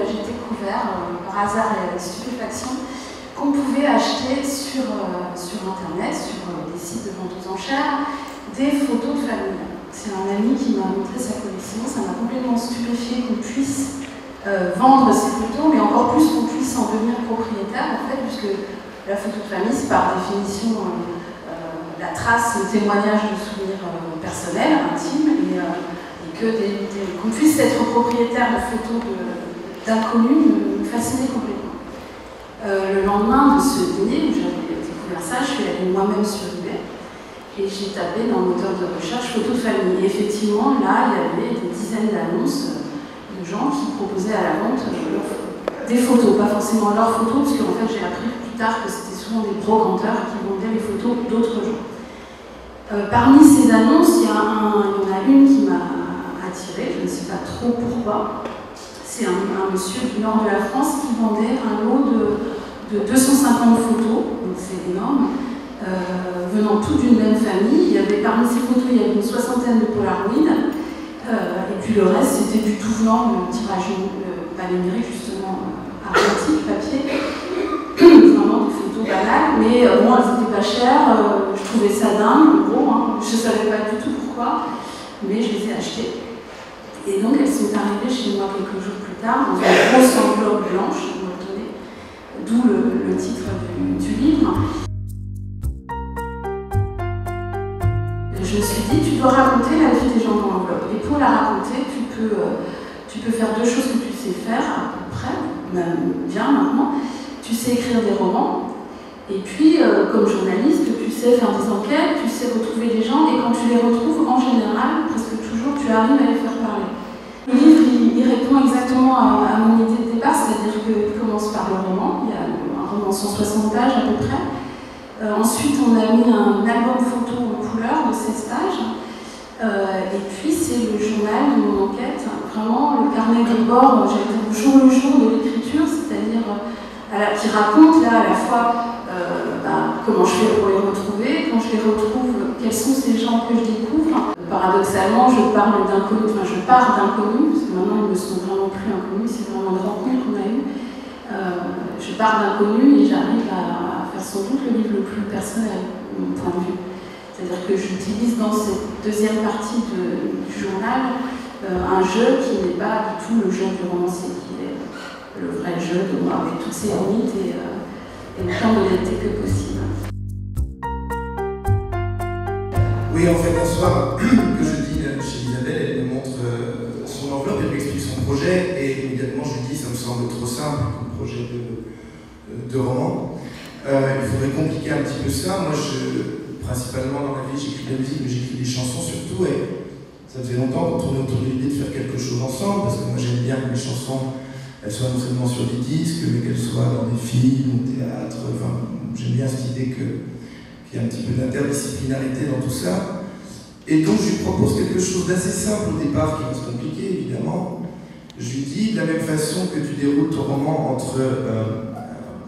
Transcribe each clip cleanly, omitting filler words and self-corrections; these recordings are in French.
j'ai découvert, par hasard et avec stupéfaction, qu'on pouvait acheter sur Internet, sur des sites de vente aux enchères, des photos de famille. C'est un ami qui m'a montré sa collection, ça m'a complètement stupéfié qu'on puisse vendre ces photos, mais encore plus qu'on puisse en devenir propriétaire, en fait, puisque la photo de famille, c'est par définition la trace, le témoignage de souvenirs personnels, intimes, et qu'on puisse être propriétaire de photos d'inconnus me fascinait complètement. Le lendemain de ce dîner, où j'avais découvert ça, je suis allée moi-même sur eBay et j'ai tapé dans le moteur de recherche photos de famille. Et effectivement, là, il y avait des dizaines d'annonces de gens qui proposaient à la vente des photos, pas forcément leurs photos, parce qu'en fait, j'ai appris plus tard que c'était souvent des brocanteurs qui vendaient les photos d'autres gens. Parmi ces annonces, il y en a une qui m'a attirée, je ne sais pas trop pourquoi. C'est un monsieur du nord de la France qui vendait un lot de 250 photos, donc c'est énorme, venant toutes d'une même famille. Parmi ces photos, il y avait une soixantaine de Polaroid, et puis le reste, c'était du tout venant, le tirage pas numérique, justement, argentique, papier, vraiment des photos banales, mais bon, elles n'étaient pas chères, je trouvais ça dingue, gros, hein, je ne savais pas du tout pourquoi, mais je les ai achetées. Et donc elles sont arrivées chez moi quelques jours plus tard dans une grosse enveloppe blanche, d'où le titre du livre. Je me suis dit, tu dois raconter la vie des gens dans l'enveloppe. Et pour la raconter, tu peux faire deux choses que tu sais faire à peu près, même bien maintenant. Tu sais écrire des romans, et puis comme journaliste, tu sais faire des enquêtes, tu sais retrouver des gens, et quand tu les retrouves, en général, presque toujours, tu arrives à les faire parler. Le livre, il répond exactement à mon idée de départ, c'est-à-dire qu'il commence par le roman, il y a un roman 160 pages à peu près. Ensuite, on a mis un album photo en couleur de 16 pages, et puis c'est le journal de mon enquête, vraiment le carnet de bord, j'allais dire jour le jour de l'écriture, c'est-à-dire qui raconte là à la fois comment je fais pour les retrouver, quand je les retrouve, quels sont ces gens que je découvre. Paradoxalement, je pars d'inconnus, parce que maintenant ils ne sont vraiment plus inconnus, c'est vraiment des rencontres qu'on a eues. Je pars d'inconnus et j'arrive à faire sans doute le livre le plus personnel, de mon point de vue. C'est-à-dire que j'utilise dans cette deuxième partie du journal un jeu qui n'est pas du tout le jeu du romancier, qui est le vrai jeu de moi, avec toutes ses limites et autant d'honnêteté que possible. Oui, en fait, un soir que je dis chez Isabelle, elle me montre son enveloppe, elle m'explique son projet, et immédiatement je lui dis, ça me semble trop simple comme projet de roman. Il faudrait compliquer un petit peu ça. Moi, principalement dans la vie, j'écris de la musique, mais j'écris des chansons surtout, et ça faisait longtemps qu'on tournait autour de l'idée de faire quelque chose ensemble, parce que moi j'aime bien que mes chansons, elles soient non seulement sur des disques, mais qu'elles soient dans des films, au théâtre, enfin, j'aime bien cette idée qu'il y a un petit peu d'interdisciplinarité dans tout ça. Et donc je lui propose quelque chose d'assez simple au départ, qui va se compliquer évidemment. Je lui dis, de la même façon que tu déroules ton roman entre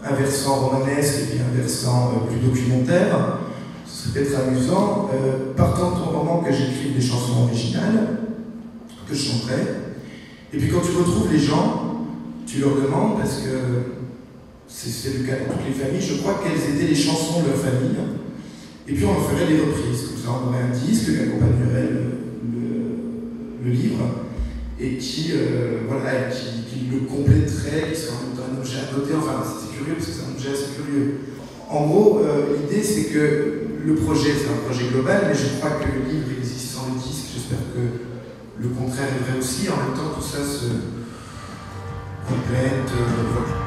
un versant romanesque et puis un versant plus documentaire, ce serait peut-être amusant, partant de ton roman, que j'écrive des chansons originales, que je chanterai, et puis quand tu retrouves les gens, tu leur demandes, parce que c'est le cas dans toutes les familles, je crois, quelles étaient les chansons de leur famille, et puis on en ferait des reprises, comme ça on aurait un disque qui accompagnerait le livre, et qui le compléterait, qui serait un objet à noter, enfin c'est curieux parce que c'est un objet assez curieux. En gros, l'idée c'est que le projet, c'est un projet global, mais je crois que le livre existe sans le disque, j'espère que le contraire est vrai aussi, en même temps tout ça se complète, voilà.